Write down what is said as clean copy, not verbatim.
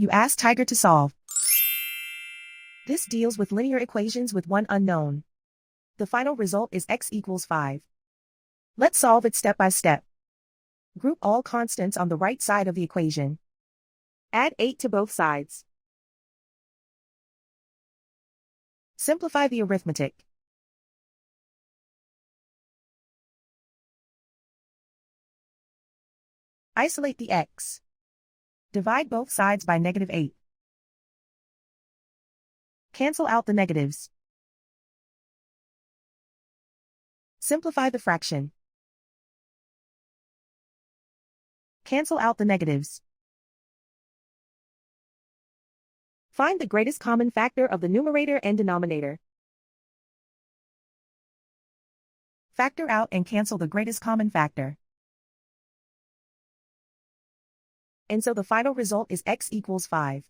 You ask Tiger to solve. This deals with linear equations with one unknown. The final result is x equals 5. Let's solve it step by step. Group all constants on the right side of the equation. Add 8 to both sides. Simplify the arithmetic. Isolate the x. Divide both sides by -8. Cancel out the negatives. Simplify the fraction. Cancel out the negatives. Find the greatest common factor of the numerator and denominator. Factor out and cancel the greatest common factor. And so the final result is x equals 5.